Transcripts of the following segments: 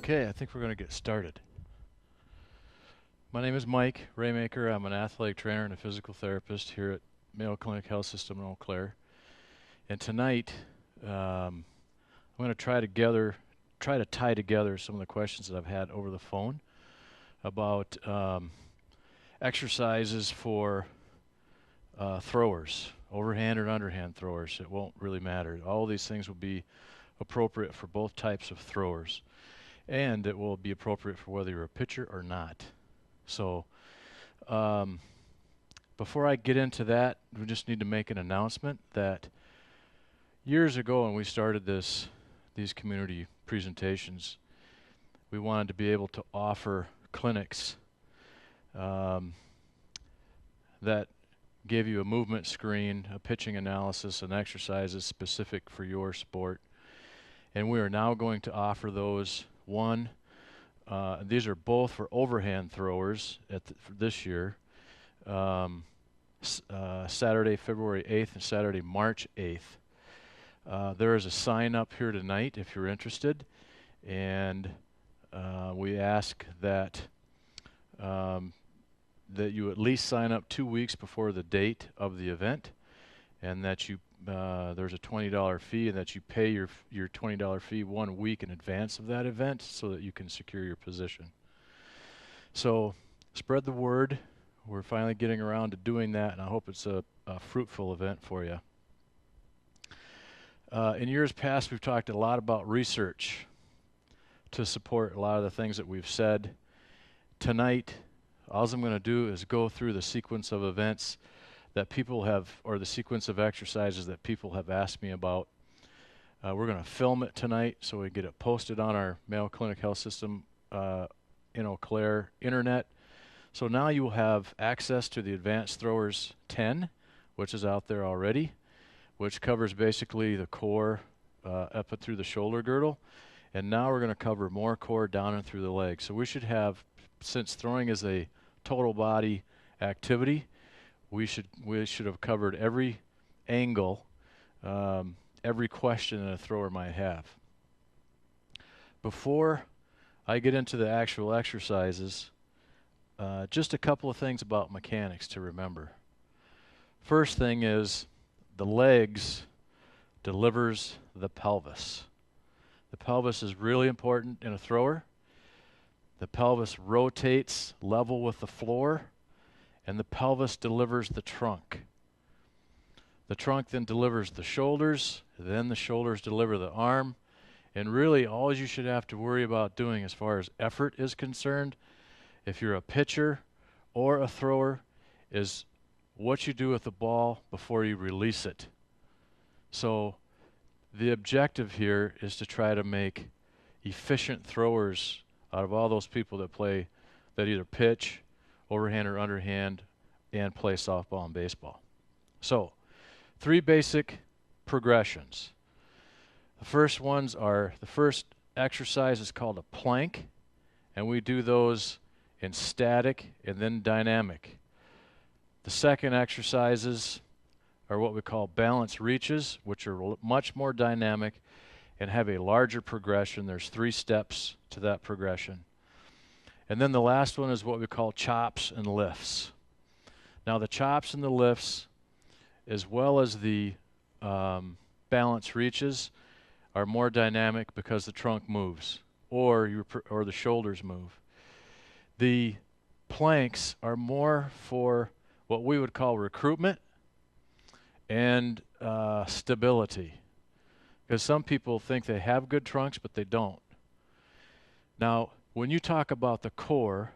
Okay, I think we're going to get started. My name is Mike Raymaker. I'm an athletic trainer and a physical therapist here at Mayo Clinic Health System in Eau Claire. And tonight, I'm going to try to tie together some of the questions that I've had over the phone about exercises for throwers, overhand or underhand throwers. It won't really matter. All of these things will be appropriate for both types of throwers. And it will be appropriate for whether you're a pitcher or not. So before I get into that, we just need to make an announcement that years ago when we started these community presentations, we wanted to be able to offer clinics that gave you a movement screen, a pitching analysis, and exercises specific for your sport. And we are now going to offer those. These are both for overhand throwers for this year, Saturday, February 8th and Saturday, March 8th. There is a sign up here tonight if you're interested, and we ask that you at least sign up 2 weeks before the date of the event, and that you there's a $20 fee, and that you pay your $20 fee 1 week in advance of that event so that you can secure your position. So spread the word. We're finally getting around to doing that, and I hope it's a fruitful event for you. In years past, we've talked a lot about research to support a lot of the things that we've said. Tonight, all I'm going to do is go through the sequence of events that people have, or the sequence of exercises that people have asked me about. We're going to film it tonight so we get it posted on our Mayo Clinic Health System in Eau Claire internet. So now you will have access to the Advanced Throwers 10, which is out there already, which covers basically the core up and through the shoulder girdle. And now we're going to cover more core down and through the legs. So we should have, since throwing is a total body activity, we should have covered every angle, every question that a thrower might have. Before I get into the actual exercises, just a couple of things about mechanics to remember. First thing is the legs delivers the pelvis. The pelvis is really important in a thrower. The pelvis rotates level with the floor, and the pelvis delivers the trunk. The trunk then delivers the shoulders, then the shoulders deliver the arm, and really all you should have to worry about doing as far as effort is concerned, if you're a pitcher or a thrower, is what you do with the ball before you release it. So the objective here is to try to make efficient throwers out of all those people that either pitch, overhand or underhand, and play softball and baseball. So, 3 basic progressions. The first exercise is called a plank, and we do those in static and then dynamic. The second exercises are what we call balance reaches, which are much more dynamic and have a larger progression. There's 3 steps to that progression. And then the last one is what we call chops and lifts. Now the chops and the lifts, as well as the balance reaches, are more dynamic because the trunk moves or the shoulders move. The planks are more for what we would call recruitment and stability, because some people think they have good trunks, but they don't. Now, when you talk about the core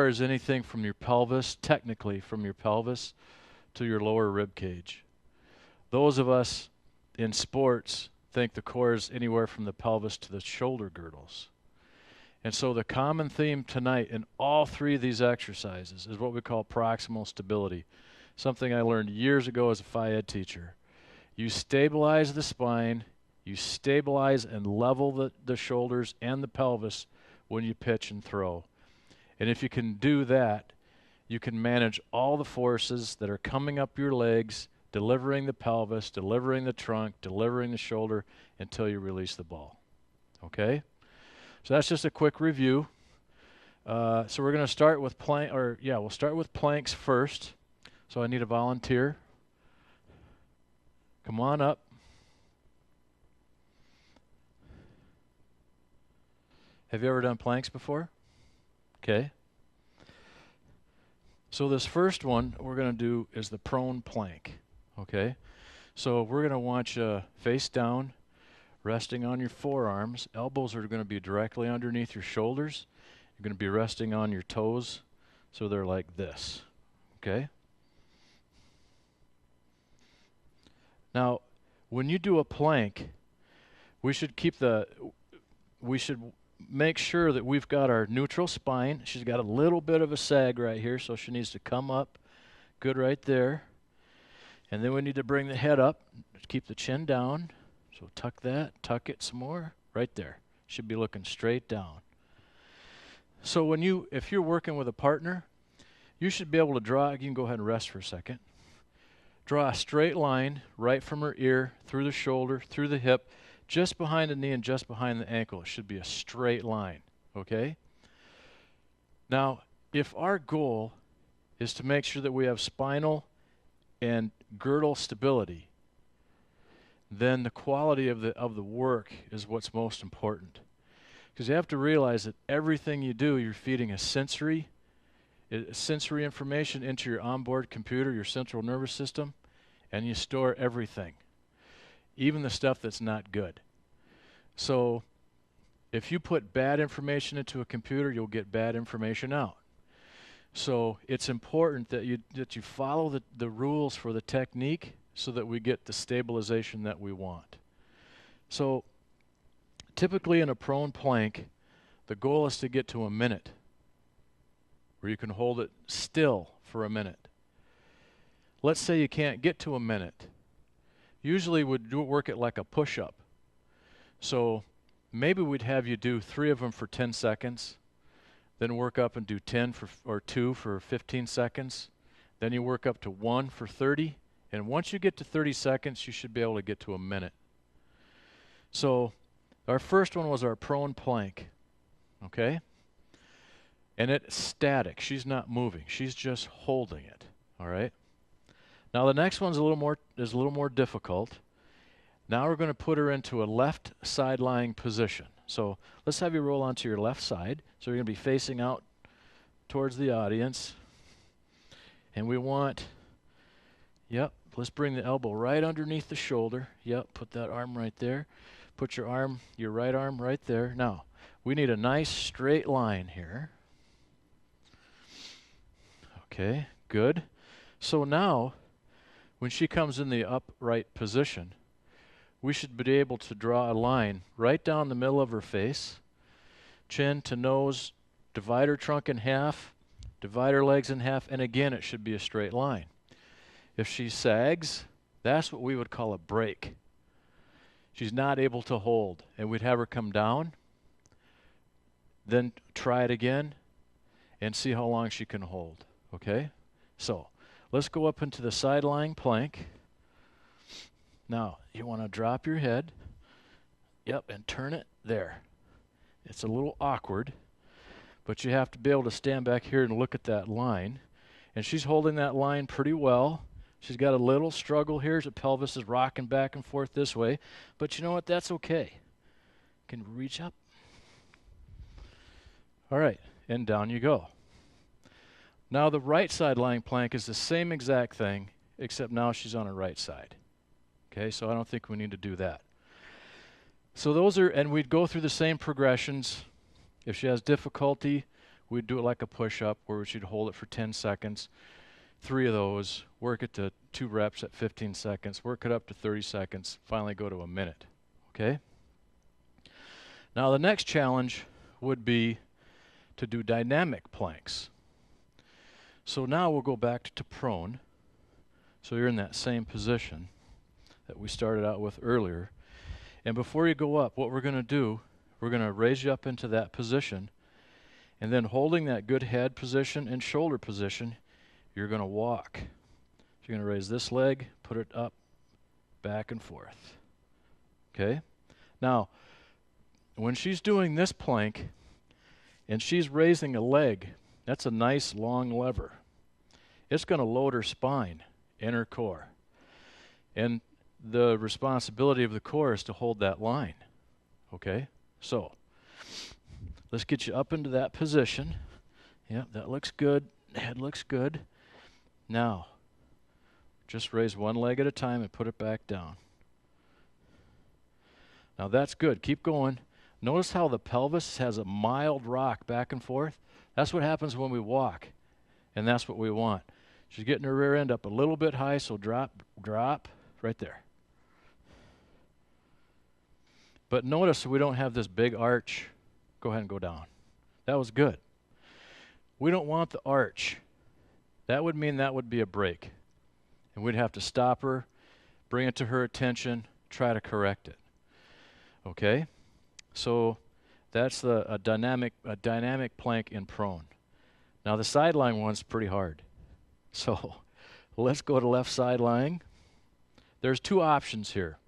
is anything from your pelvis, technically from your pelvis to your lower rib cage. Those of us in sports think the core is anywhere from the pelvis to the shoulder girdles. And so the common theme tonight in all 3 of these exercises is what we call proximal stability, something I learned years ago as a Phi Ed teacher. You stabilize the spine, you stabilize and level the shoulders and the pelvis when you pitch and throw. And if you can do that, you can manage all the forces that are coming up your legs, delivering the pelvis, delivering the trunk, delivering the shoulder until you release the ball. Okay? So that's just a quick review. So we're going to start with we'll start with planks first. So I need a volunteer. Come on up. Have you ever done planks before? Okay. So this first one we're going to do is the prone plank. Okay. So we're going to want you face down, resting on your forearms. Elbows are going to be directly underneath your shoulders. You're going to be resting on your toes, so they're like this. Okay? Now, when you do a plank, we should make sure that we've got our neutral spine. She's got a little bit of a sag right here, so she needs to come up. Good right there. And then we need to bring the head up, keep the chin down. So tuck it some more, right there. Should be looking straight down. So if you're working with a partner, you should be able to draw, you can go ahead and rest for a second. Draw a straight line right from her ear, through the shoulder, through the hip, just behind the knee and just behind the ankle. It should be a straight line, okay? Now, if our goal is to make sure that we have spinal and girdle stability, then the quality of the work is what's most important. Because you have to realize that everything you do, you're feeding a sensory information into your onboard computer, your central nervous system, and you store everything, even the stuff that's not good. So if you put bad information into a computer, you'll get bad information out. So it's important that you follow the rules for the technique so that we get the stabilization that we want. So typically in a prone plank, the goal is to get to a minute, where you can hold it still for a minute. Let's say you can't get to a minute. Usually we'd work it like a push-up. So maybe we'd have you do 3 of them for 10 seconds, then work up and do 2 for 15 seconds, then you work up to 1 for 30, and once you get to 30 seconds, you should be able to get to a minute. So our first one was our prone plank, okay? And it's static. She's not moving. She's just holding it, all right? Now the next one's a little more difficult. Now we're going to put her into a left side lying position. So let's have you roll onto your left side. So you're going to be facing out towards the audience. And we want, let's bring the elbow right underneath the shoulder. Put that arm right there. Put your right arm right there. Now, we need a nice straight line here. Okay, good. So now, when she comes in the upright position, we should be able to draw a line right down the middle of her face, chin to nose, divide her trunk in half, divide her legs in half, and again it should be a straight line. If she sags, that's what we would call a break. She's not able to hold, and we'd have her come down, then try it again, and see how long she can hold, okay? So, let's go up into the side lying plank. Now, you want to drop your head, and turn it there. It's a little awkward, but you have to be able to stand back here and look at that line. And she's holding that line pretty well. She's got a little struggle here. The pelvis is rocking back and forth this way. But you know what? That's okay. Can reach up. All right, and down you go. Now the right side lying plank is the same exact thing, except now she's on her right side. Okay, so I don't think we need to do that. So and we'd go through the same progressions. If she has difficulty, we'd do it like a push-up where she'd hold it for 10 seconds. 3 of those, work it to 2 reps at 15 seconds, work it up to 30 seconds, finally go to a minute. Okay? Now the next challenge would be to do dynamic planks. So now we'll go back to prone. So you're in that same position that we started out with earlier. And before you go up, what we're going to do, we're going to raise you up into that position, and then holding that good head position and shoulder position, you're going to walk. So you're going to raise this leg, put it up, back and forth. Okay? Now, when she's doing this plank and she's raising a leg, that's a nice long lever. It's going to load her spine and her core. And the responsibility of the core is to hold that line. Okay? So, let's get you up into that position. Yep, that looks good. Head looks good. Now, just raise one leg at a time and put it back down. Now that's good. Keep going. Notice how the pelvis has a mild rock back and forth. That's what happens when we walk, and that's what we want. She's getting her rear end up a little bit high, so drop, right there. But notice we don't have this big arch. Go ahead and go down. That was good. We don't want the arch. That would mean that would be a break. And we'd have to stop her, bring it to her attention, try to correct it. Okay? So that's a dynamic plank in prone. Now the side lying one's pretty hard. So let's go to left side lying. There's two options here.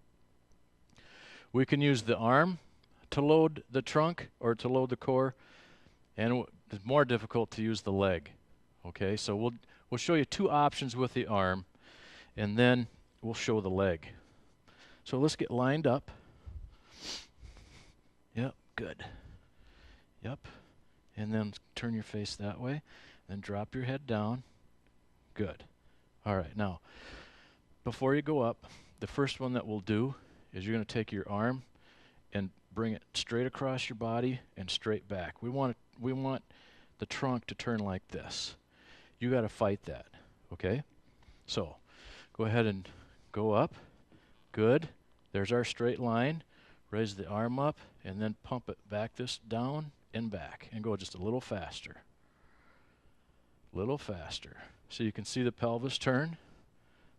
We can use the arm to load the trunk or to load the core, and it's more difficult to use the leg. Okay, so we'll show you two options with the arm, and then we'll show the leg. So let's get lined up. Yep, good. Yep, and then turn your face that way, then drop your head down. Good. All right, now, before you go up, the first one that we'll do is you're going to take your arm and bring it straight across your body and straight back. We want the trunk to turn like this. You got to fight that, okay? So, go ahead and go up. Good. There's our straight line. Raise the arm up and then pump it back this down and back and go just a little faster. Little faster. So you can see the pelvis turn,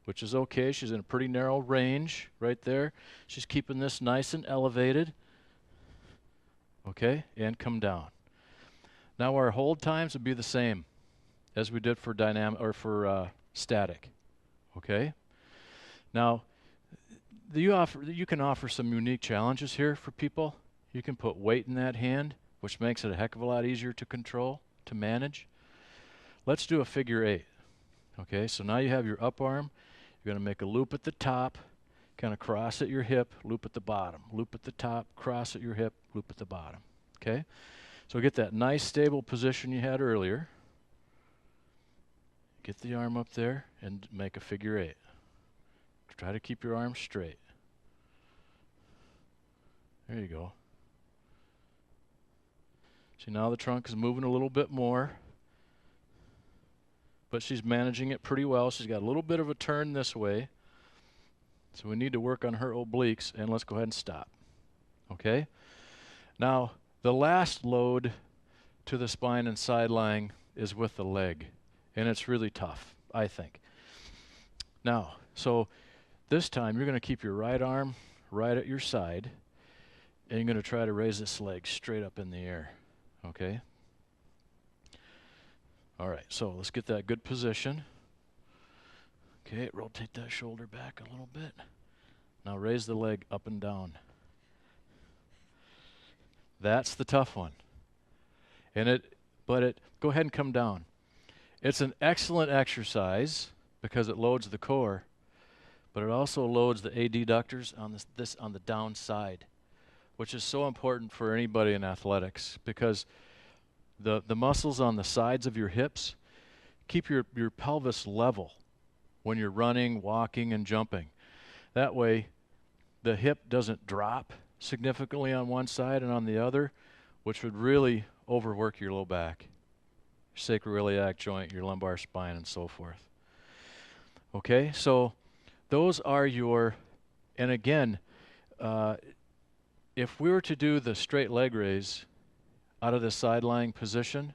which is okay. She's in a pretty narrow range right there. She's keeping this nice and elevated. Okay, and come down. Now our hold times would be the same as we did for dynamic or for static. Okay. Now you can offer some unique challenges here for people. You can put weight in that hand, which makes it a heck of a lot easier to control, to manage. Let's do a figure 8. Okay, so now you have your up arm. You're going to make a loop at the top, kind of cross at your hip, loop at the bottom, loop at the top, cross at your hip, loop at the bottom. Okay, so get that nice stable position you had earlier. Get the arm up there and make a figure 8. Try to keep your arm straight. There you go. See, now the trunk is moving a little bit more, but she's managing it pretty well. She's got a little bit of a turn this way, so we need to work on her obliques, and let's go ahead and stop. Okay? Now, the last load to the spine and side lying is with the leg, and it's really tough, I think. Now, so this time you're going to keep your right arm right at your side, and you're going to try to raise this leg straight up in the air. Okay? All right, so let's get that good position. Okay, rotate that shoulder back a little bit. Now raise the leg up and down. That's the tough one. But go ahead and come down. It's an excellent exercise because it loads the core, but it also loads the adductors on on the down side, which is so important for anybody in athletics because the muscles on the sides of your hips keep your pelvis level when you're running, walking, and jumping. That way, the hip doesn't drop significantly on one side and on the other, which would really overwork your low back, your sacroiliac joint, your lumbar spine, and so forth. Okay, so those are your, and again, if we were to do the straight leg raise out of the side lying position,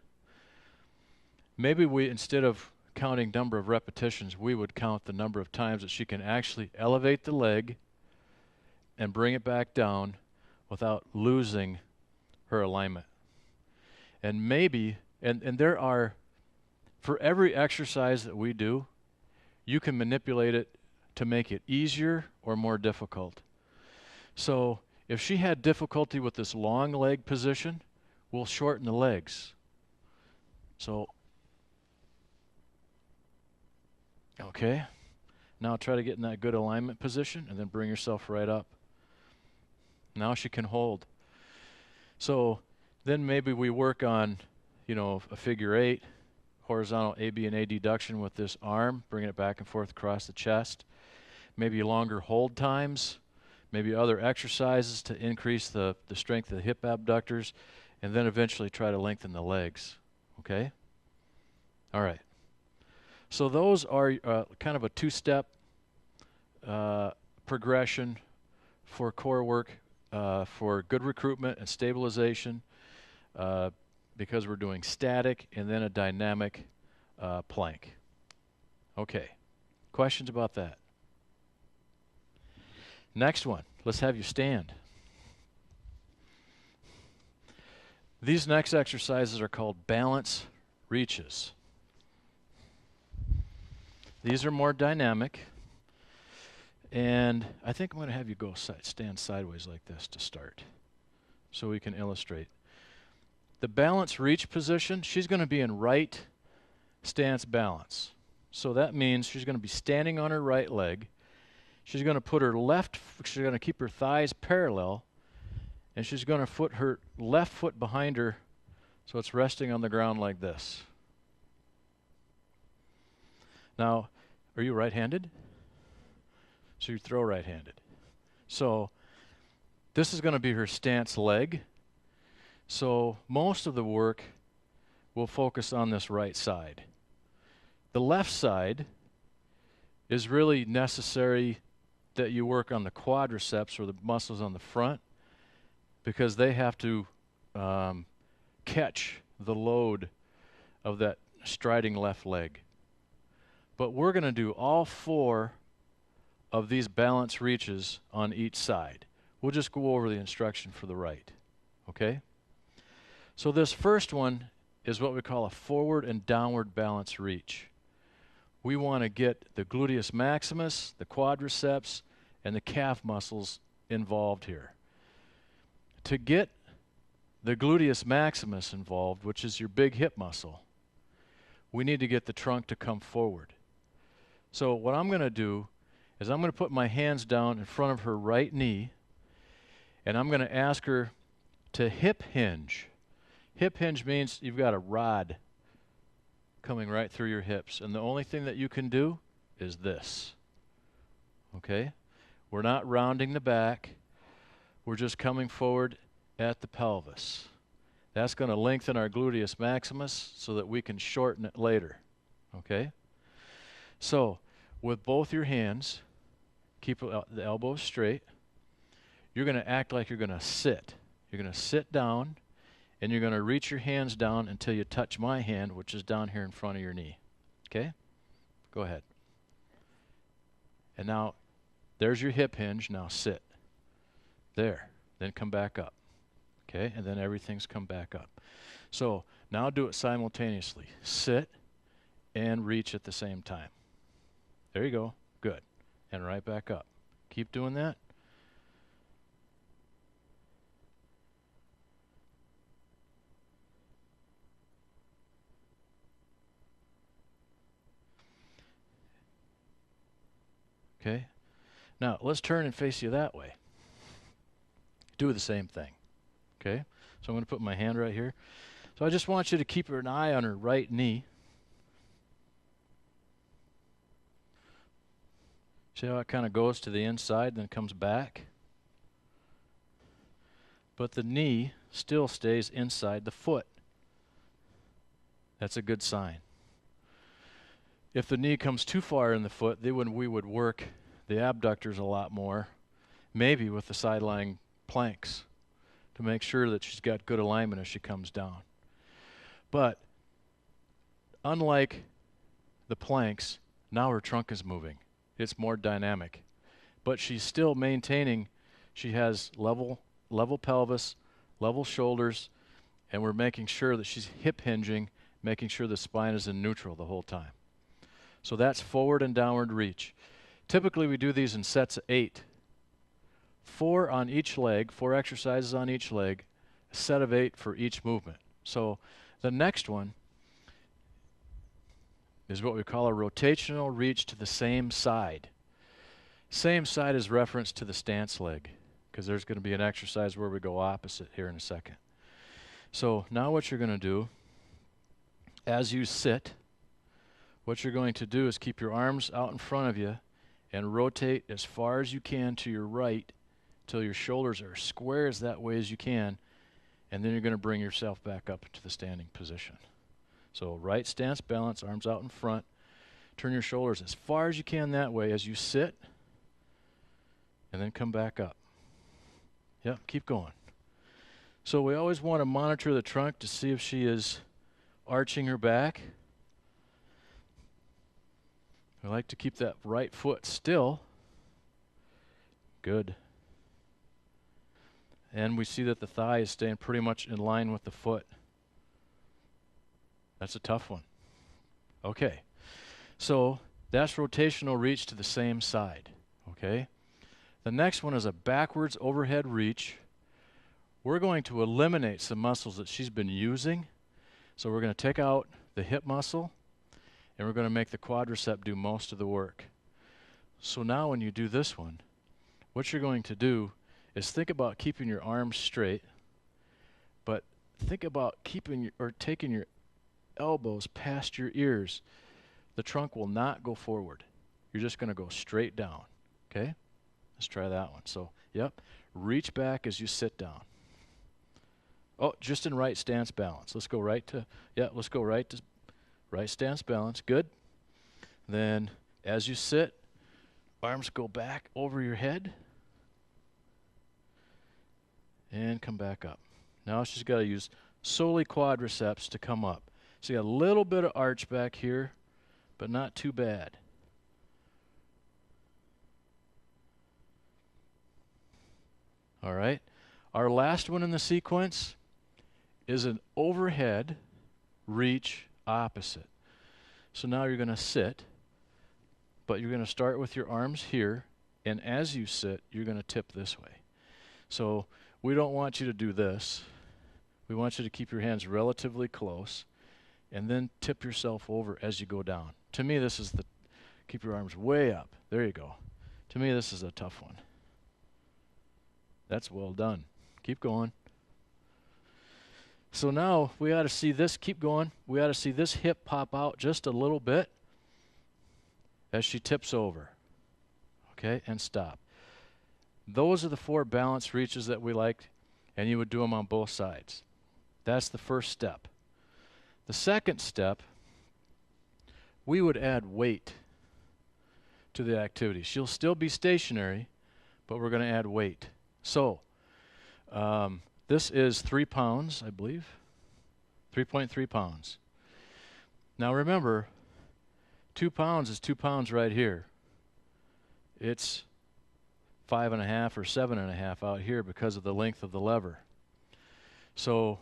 maybe we, instead of counting number of repetitions, we would count the number of times that she can actually elevate the leg and bring it back down without losing her alignment. And maybe, and there are, for every exercise that we do, you can manipulate it to make it easier or more difficult. So If she had difficulty with this long leg position, we'll shorten the legs. So, okay. Now try to get in that good alignment position and then bring yourself right up. Now she can hold. So then maybe we work on, a figure 8, horizontal AB and adduction with this arm, bringing it back and forth across the chest. Maybe longer hold times, maybe other exercises to increase the strength of the hip abductors, and then eventually try to lengthen the legs. Okay? All right. So those are kind of a two-step progression for core work for good recruitment and stabilization because we're doing static and then a dynamic plank. Okay. Questions about that? Next one. Let's have you stand. These next exercises are called balance reaches. These are more dynamic. And I think I'm going to have you go stand sideways like this to start so we can illustrate. The balance reach position, she's going to be in right stance balance. So that means she's going to be standing on her right leg. She's going to put her she's going to keep her thighs parallel, and she's going to put her left foot behind her so it's resting on the ground like this. Now, are you right-handed? So you throw right-handed. So this is going to be her stance leg. So most of the work will focus on this right side. The left side is really necessary that you work on the quadriceps or the muscles on the front because they have to catch the load of that striding left leg. But we're going to do all 4 of these balance reaches on each side. We'll just go over the instruction for the right. Okay? So this first one is what we call a forward and downward balance reach. We want to get the gluteus maximus, the quadriceps, and the calf muscles involved here. To get the gluteus maximus involved, which is your big hip muscle, we need to get the trunk to come forward. So what I'm going to do is I'm going to put my hands down in front of her right knee, and I'm going to ask her to hip hinge. Hip hinge means you've got a rod coming right through your hips, and the only thing that you can do is this. Okay? We're not rounding the back. We're just coming forward at the pelvis. That's going to lengthen our gluteus maximus so that we can shorten it later. Okay? So, with both your hands, keep the elbows straight. You're going to act like you're going to sit. You're going to sit down, and you're going to reach your hands down until you touch my hand, which is down here in front of your knee. Okay? Go ahead. And now, there's your hip hinge. Now sit. There. Then come back up. Okay? And then everything's come back up. So, now do it simultaneously. Sit and reach at the same time. There you go. Good. And right back up. Keep doing that. Okay? Now, let's turn and face you that way. Do the same thing. Okay? So I'm going to put my hand right here. So I just want you to keep an eye on her right knee. See how it kind of goes to the inside, then comes back? But the knee still stays inside the foot. That's a good sign. If the knee comes too far in the foot, then we would work the abductors a lot more, maybe with the side-lying planks, to make sure that she's got good alignment as she comes down. But unlike the planks, now her trunk is moving. It's more dynamic. But she's still maintaining, she has level pelvis, level shoulders, and we're making sure that she's hip hinging, making sure the spine is in neutral the whole time. So that's forward and downward reach. Typically we do these in sets of 8. 4 on each leg, 4 exercises on each leg, a set of 8 for each movement. So the next one is what we call a rotational reach to the same side. Same side is reference to the stance leg, because there's going to be an exercise where we go opposite here in a second. So now what you're going to do, as you sit, what you're going to do is keep your arms out in front of you and rotate as far as you can to your right till your shoulders are as square as that way as you can, and then you're going to bring yourself back up to the standing position. So right stance balance, arms out in front, turn your shoulders as far as you can that way as you sit, and then come back up. Yep, keep going. So we always want to monitor the trunk to see if she is arching her back. We like to keep that right foot still. Good. And we see that the thigh is staying pretty much in line with the foot. That's a tough one. Okay. So that's rotational reach to the same side. Okay. The next one is a backwards overhead reach. We're going to eliminate some muscles that she's been using. So we're going to take out the hip muscle, and we're going to make the quadricep do most of the work. So now when you do this one, what you're going to do is think about keeping your arms straight, but think about taking your elbows past your ears. The trunk will not go forward. You're just going to go straight down. Okay? Let's try that one. So, yep, reach back as you sit down. Oh, just in right stance balance. Let's go right to right stance balance. Good. Then as you sit, arms go back over your head and come back up. Now she's got to use solely quadriceps to come up. So you got a little bit of arch back here, but not too bad. All right. Our last one in the sequence is an overhead reach opposite. So now you're going to sit, but you're going to start with your arms here, and as you sit, you're going to tip this way. So we don't want you to do this. We want you to keep your hands relatively close, and then tip yourself over as you go down. To me, this is keep your arms way up. There you go. To me, this is a tough one. That's well done. Keep going. So now we ought to see this, keep going. We ought to see this hip pop out just a little bit as she tips over. Okay, and stop. Those are the 4 balance reaches that we liked, and you would do them on both sides. That's the first step. The second step, we would add weight to the activity. She'll still be stationary, but we're going to add weight. So, this is 3 pounds, I believe. 3.3 pounds. Now remember, 2 pounds is 2 pounds right here. It's 5.5 or 7.5 out here because of the length of the lever. So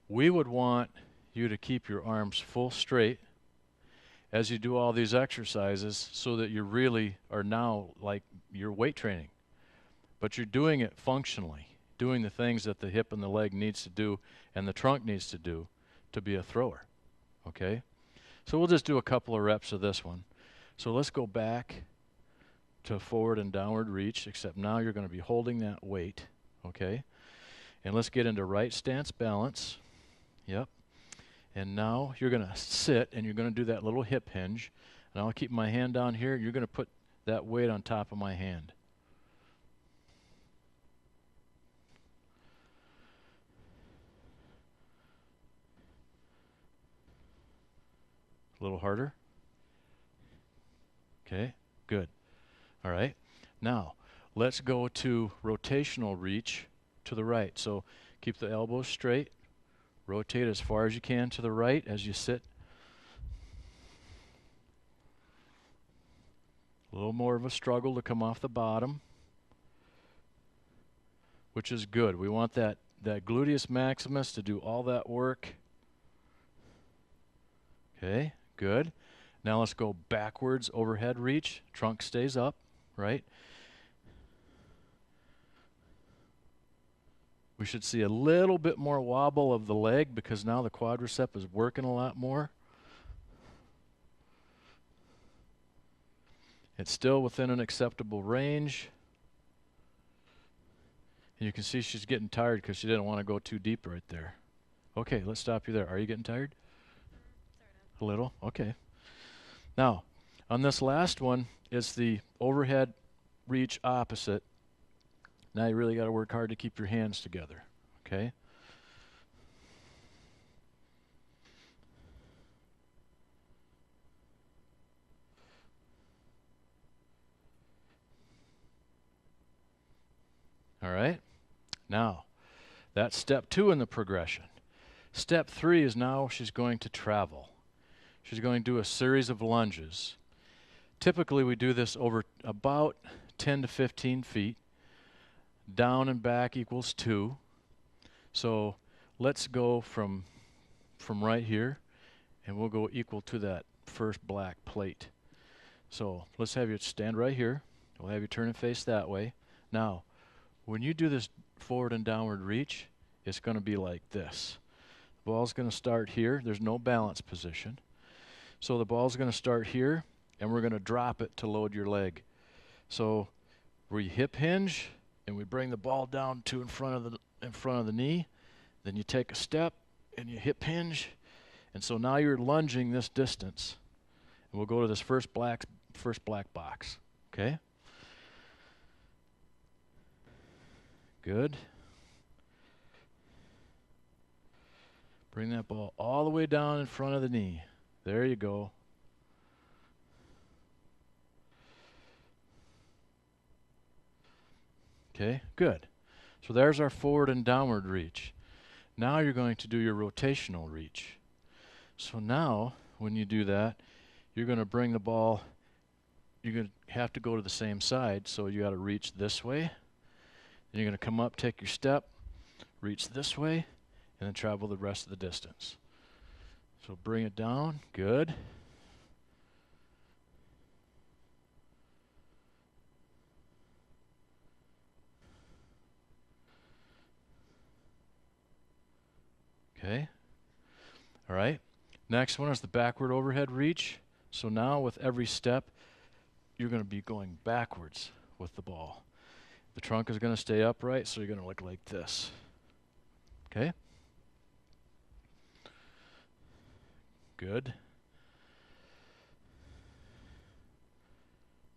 we would want you to keep your arms full straight as you do all these exercises so that you really are now like you're weight training. But you're doing it functionally, doing the things that the hip and the leg needs to do and the trunk needs to do to be a thrower. Okay? So we'll just do a couple of reps of this one. So let's go back to forward and downward reach, except now you're going to be holding that weight. Okay? And let's get into right stance balance. Yep. And now you're going to sit and you're going to do that little hip hinge. And I'll keep my hand down here. You're going to put that weight on top of my hand. A little harder. Okay, good. All right. Now, let's go to rotational reach to the right. So keep the elbows straight. Rotate as far as you can to the right as you sit. A little more of a struggle to come off the bottom, which is good. We want that gluteus maximus to do all that work. Okay, good. Now let's go backwards overhead reach. Trunk stays up, right? We should see a little bit more wobble of the leg because now the quadricep is working a lot more. It's still within an acceptable range. And you can see she's getting tired because she didn't want to go too deep right there. Okay, let's stop you there. Are you getting tired? A little? Okay. Now, on this last one, it's the overhead reach opposite. Now you really got to work hard to keep your hands together. Okay? All right? Now, that's step 2 in the progression. Step 3 is now she's going to travel. She's going to do a series of lunges. Typically, we do this over about 10 to 15 feet. Down and back equals 2. So let's go from right here, and we'll go equal to that first black plate. So let's have you stand right here. We'll have you turn and face that way. Now, when you do this forward and downward reach, it's going to be like this. The ball's going to start here. There's no balance position. So the ball's going to start here, and we're going to drop it to load your leg. So we hip hinge, and we bring the ball down to in front of the knee. Then you take a step, and you hip hinge. And so now you're lunging this distance. And we'll go to this first black box. Okay? Good. Bring that ball all the way down in front of the knee. There you go. Okay, good. So there's our forward and downward reach. Now you're going to do your rotational reach. So now, when you do that, you're going to bring the ball, you're going to have to go to the same side, so you got to reach this way. Then you're going to come up, take your step, reach this way, and then travel the rest of the distance. So bring it down, good. Okay. All right. Next one is the backward overhead reach. So now with every step, you're going to be going backwards with the ball. The trunk is going to stay upright, so you're going to look like this. Okay? Good.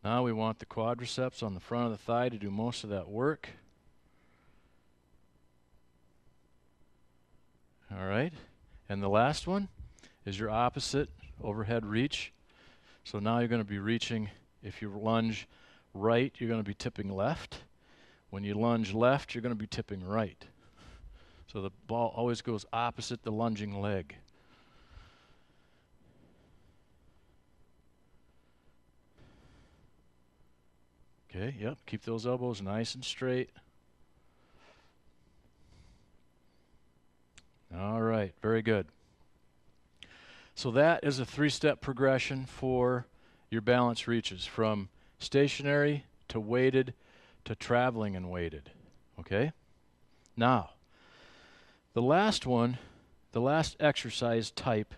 Now we want the quadriceps on the front of the thigh to do most of that work. All right. And the last one is your opposite overhead reach. So now you're going to be reaching, if you lunge right, you're going to be tipping left. When you lunge left, you're going to be tipping right. So the ball always goes opposite the lunging leg. Okay, yep, keep those elbows nice and straight. All right, very good. So that is a 3-step progression for your balance reaches, from stationary to weighted to traveling and weighted. Okay? Now, the last one, the last exercise type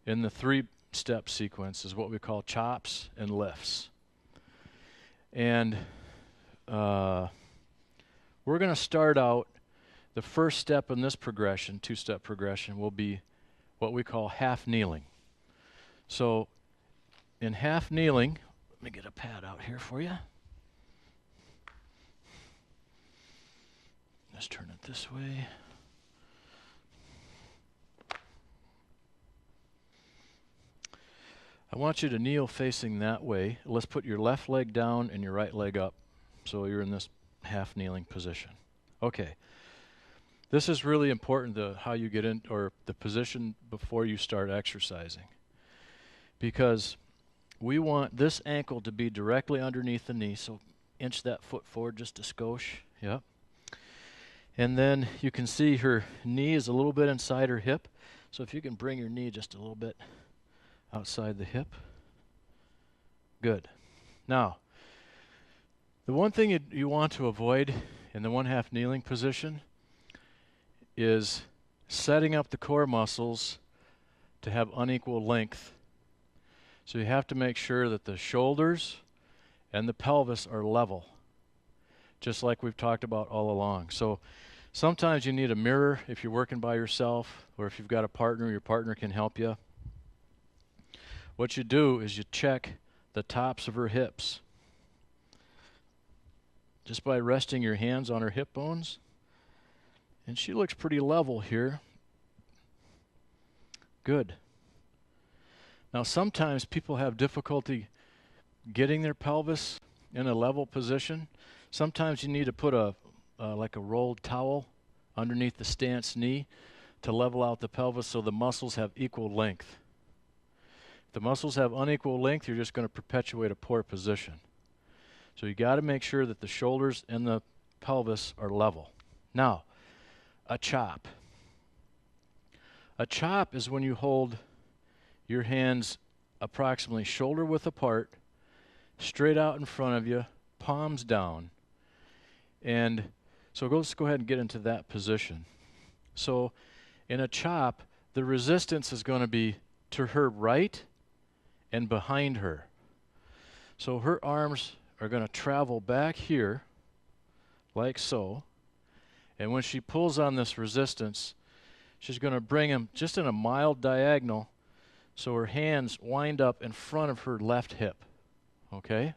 in the 3-step sequence is what we call chops and lifts. And we're going to start out, the first step in this progression, 2-step progression, will be what we call half kneeling. So in half kneeling, let me get a pad out here for you. Let's turn it this way. I want you to kneel facing that way. Let's put your left leg down and your right leg up, so you're in this half kneeling position. Okay. This is really important, how you get in, or the position before you start exercising, because we want this ankle to be directly underneath the knee, so inch that foot forward just a skosh. Yep. And then you can see her knee is a little bit inside her hip, so if you can bring your knee just a little bit outside the hip. Good. Now, the one thing you want to avoid in the 1/2 kneeling position is setting up the core muscles to have unequal length. So you have to make sure that the shoulders and the pelvis are level, just like we've talked about all along. So sometimes you need a mirror if you're working by yourself, or if you've got a partner, your partner can help you. What you do is you check the tops of her hips. Just by resting your hands on her hip bones. And she looks pretty level here. Good. Now sometimes people have difficulty getting their pelvis in a level position. Sometimes you need to put like a rolled towel underneath the stance knee to level out the pelvis so the muscles have equal length. If the muscles have unequal length, you're just going to perpetuate a poor position. So you got to make sure that the shoulders and the pelvis are level. Now, a chop. A chop is when you hold your hands approximately shoulder width apart, straight out in front of you, palms down. And so let's go ahead and get into that position. So in a chop, the resistance is going to be to her right and behind her. So her arms are going to travel back here, like so. And when she pulls on this resistance, she's going to bring them just in a mild diagonal so her hands wind up in front of her left hip. Okay?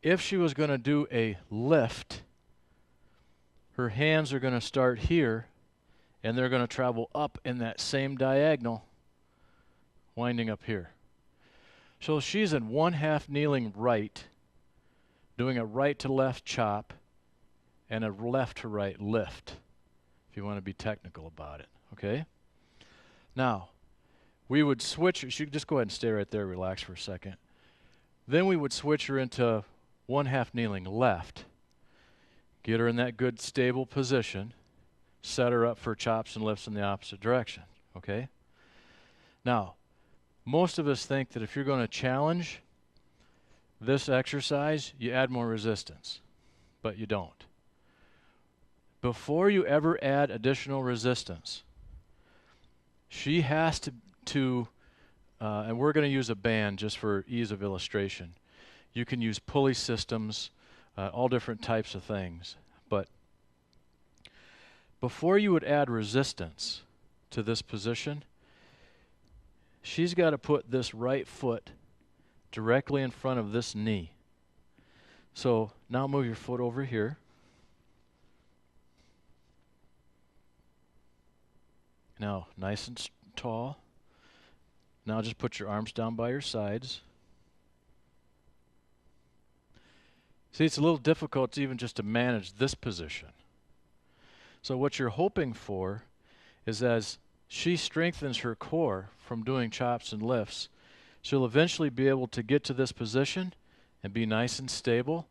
If she was going to do a lift, her hands are going to start here, and they're going to travel up in that same diagonal, winding up here. So she's in one half kneeling right, doing a right to left chop, and a left to right lift, if you want to be technical about it, okay? Now, we would switch her. She could just go ahead and stay right there, relax for a second. Then we would switch her into one half kneeling left, get her in that good stable position, set her up for chops and lifts in the opposite direction, okay? Now, most of us think that if you're going to challenge this exercise, you add more resistance, but you don't. Before you ever add additional resistance, she has to and we're going to use a band just for ease of illustration. You can use pulley systems, all different types of things. But before you would add resistance to this position, she's got to put this right foot directly in front of this knee. So now move your foot over here. Now, nice and tall. Now just put your arms down by your sides. See, it's a little difficult even just to manage this position. So what you're hoping for is as she strengthens her core from doing chops and lifts, she'll eventually be able to get to this position and be nice and stable,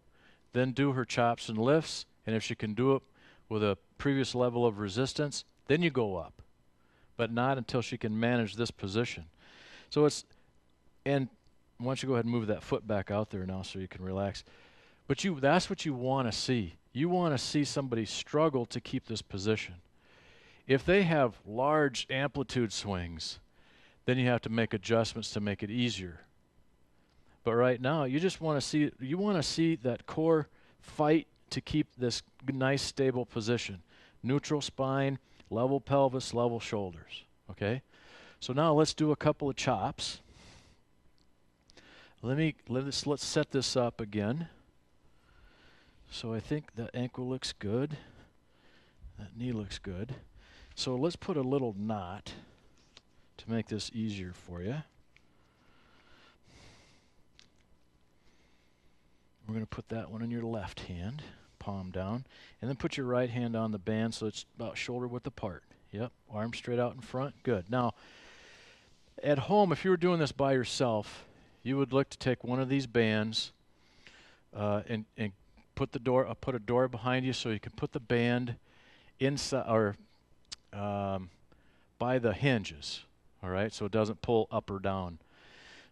then do her chops and lifts, and if she can do it with a previous level of resistance, then you go up. But not until she can manage this position. So it's, and why don't you go ahead and move that foot back out there now so you can relax. But that's what you want to see. You want to see somebody struggle to keep this position. If they have large amplitude swings, then you have to make adjustments to make it easier. But right now, you just want to see that core fight to keep this nice stable position. Neutral spine, level pelvis, level shoulders, okay? So now let's do a couple of chops. Let's set this up again. So I think that ankle looks good. That knee looks good. So let's put a little knot to make this easier for you. We're going to put that one in your left hand, palm down, and then put your right hand on the band so it's about shoulder width apart. Yep, arms straight out in front. Good. Now, at home, if you were doing this by yourself, you would look to take one of these bands and put a door behind you so you can put the band inside or by the hinges. All right, so it doesn't pull up or down.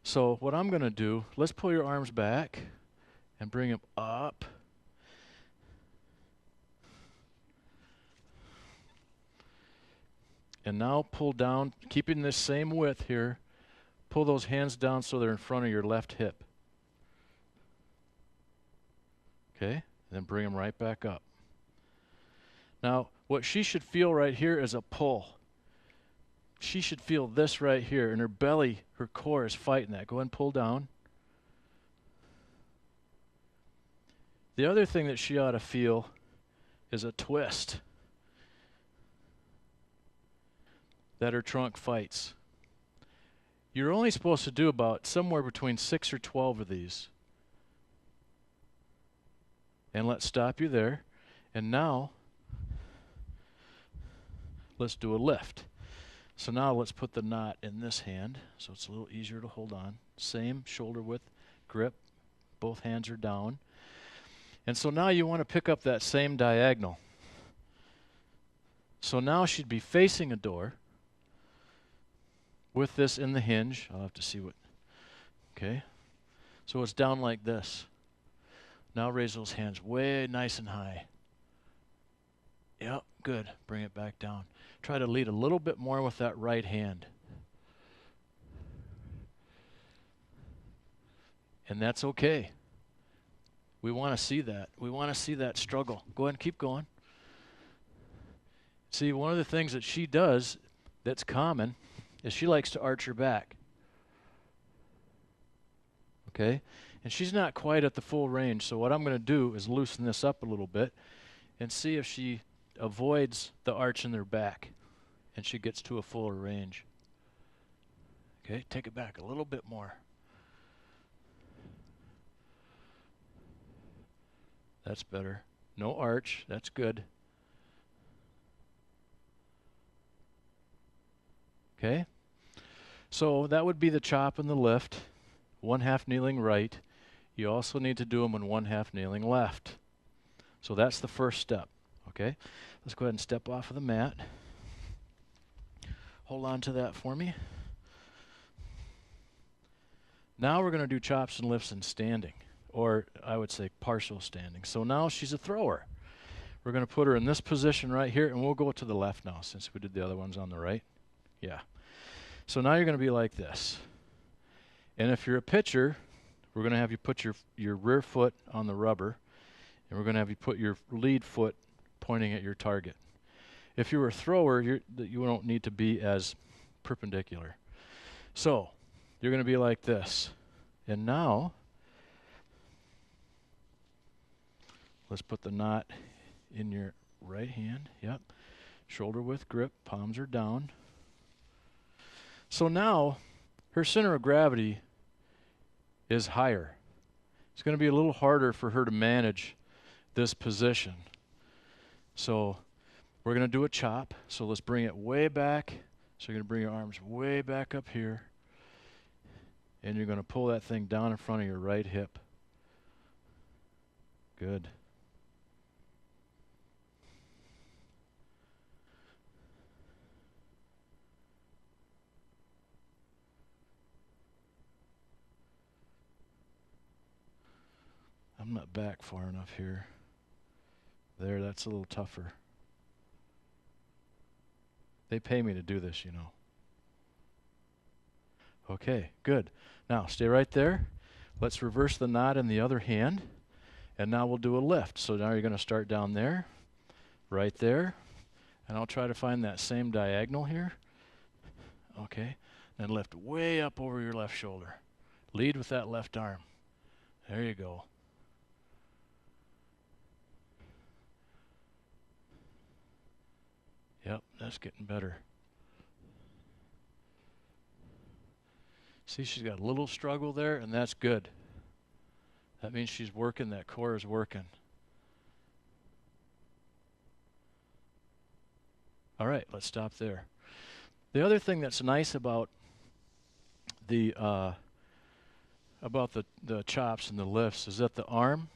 So what I'm going to do, let's pull your arms back and bring them up. And now pull down, keeping this same width here. Pull those hands down so they're in front of your left hip. Okay, and then bring them right back up. Now, what she should feel right here is a pull. She should feel this right here, and her belly, her core is fighting that. Go ahead and pull down. The other thing that she ought to feel is a twist that her trunk fights. You're only supposed to do about somewhere between 6 or 12 of these. And let's stop you there. And now, let's do a lift. So now let's put the knot in this hand so it's a little easier to hold on. Same shoulder width grip. Both hands are down. And so now you want to pick up that same diagonal. So now she'd be facing a door with this in the hinge. I'll have to see what. Okay. So it's down like this. Now raise those hands way nice and high. Yep, good. Bring it back down. Try to lead a little bit more with that right hand. And that's okay. We want to see that. We want to see that struggle. Go ahead and keep going. See, one of the things that she does that's common is she likes to arch her back. Okay? And she's not quite at the full range, so what I'm going to do is loosen this up a little bit and see if she avoids the arch in their back and she gets to a fuller range. Okay, take it back a little bit more. That's better. No arch, that's good. Okay, so that would be the chop and the lift. 1/2 kneeling right. You also need to do them in 1/2 kneeling left. So that's the first step. Okay, let's go ahead and step off of the mat. Hold on to that for me. Now we're going to do chops and lifts in standing, or I would say partial standing. So now she's a thrower. We're going to put her in this position right here, and we'll go to the left now since we did the other ones on the right. Yeah. So now you're going to be like this. And if you're a pitcher, we're going to have you put your rear foot on the rubber, and we're going to have you put your lead foot pointing at your target. If you're a thrower, you don't need to be as perpendicular. So you're going to be like this. And now, let's put the knot in your right hand. Yep. Shoulder width grip, palms are down. So now, her center of gravity is higher. It's going to be a little harder for her to manage this position. So we're going to do a chop. So let's bring it way back. So you're going to bring your arms way back up here. And you're going to pull that thing down in front of your right hip. Good. I'm not back far enough here. There, that's a little tougher. They pay me to do this, you know. Okay, good. Now, stay right there. Let's reverse the knot in the other hand. And now we'll do a lift. So now you're going to start down there, right there. And I'll try to find that same diagonal here. Okay. Then lift way up over your left shoulder. Lead with that left arm. There you go. Yep, that's getting better. See, she's got a little struggle there, and that's good. That means she's working, that core is working. All right, let's stop there. The other thing that's nice about the chops and the lifts is that the arm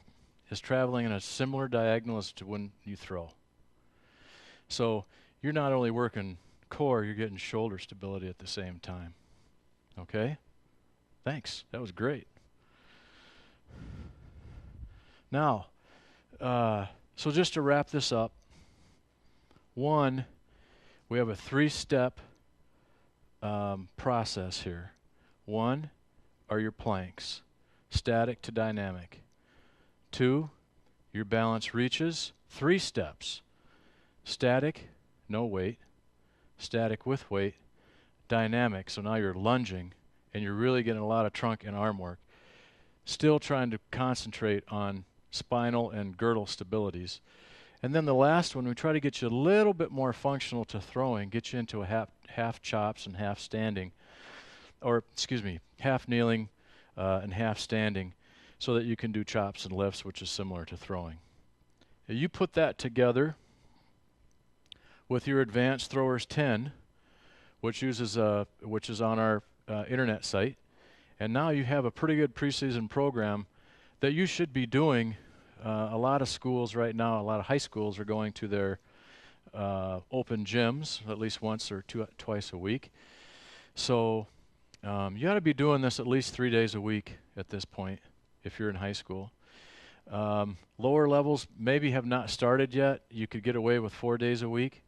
is traveling in a similar diagonal as to when you throw. So you're not only working core, you're getting shoulder stability at the same time. Okay? Thanks. That was great. Now, so just to wrap this up, one, we have a 3-step process here. 1 are your planks, static to dynamic. 2, your balance reaches, 3 steps. Static, no weight. Static with weight. Dynamic, so now you're lunging and you're really getting a lot of trunk and arm work. Still trying to concentrate on spinal and girdle stabilities. And then the last one, we try to get you a little bit more functional to throwing, get you into a half chops and half standing, or excuse me, half kneeling and half standing, so that you can do chops and lifts, which is similar to throwing. Now you put that together with your Advanced Throwers 10, which is on our internet site, and now you have a pretty good preseason program that you should be doing. A lot of schools right now, a lot of high schools are going to their open gyms at least once or twice a week. So you ought to be doing this at least 3 days a week at this point if you're in high school. Lower levels maybe have not started yet. You could get away with 4 days a week.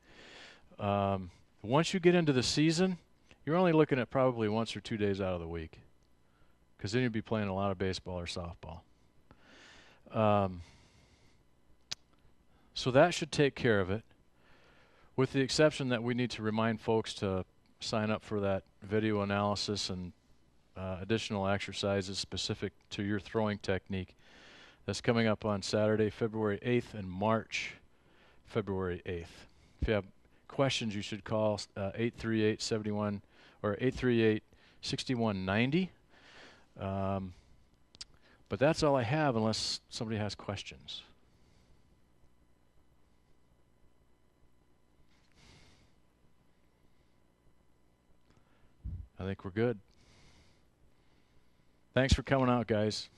Once you get into the season, you're only looking at probably 1 or 2 days out of the week, because then you'd be playing a lot of baseball or softball. So that should take care of it, with the exception that we need to remind folks to sign up for that video analysis and additional exercises specific to your throwing technique. That's coming up on Saturday, February 8th, and March, February 8th. If you have questions, you should call 838-71 or 838-6190. But that's all I have, unless somebody has questions. I think we're good. Thanks for coming out, guys.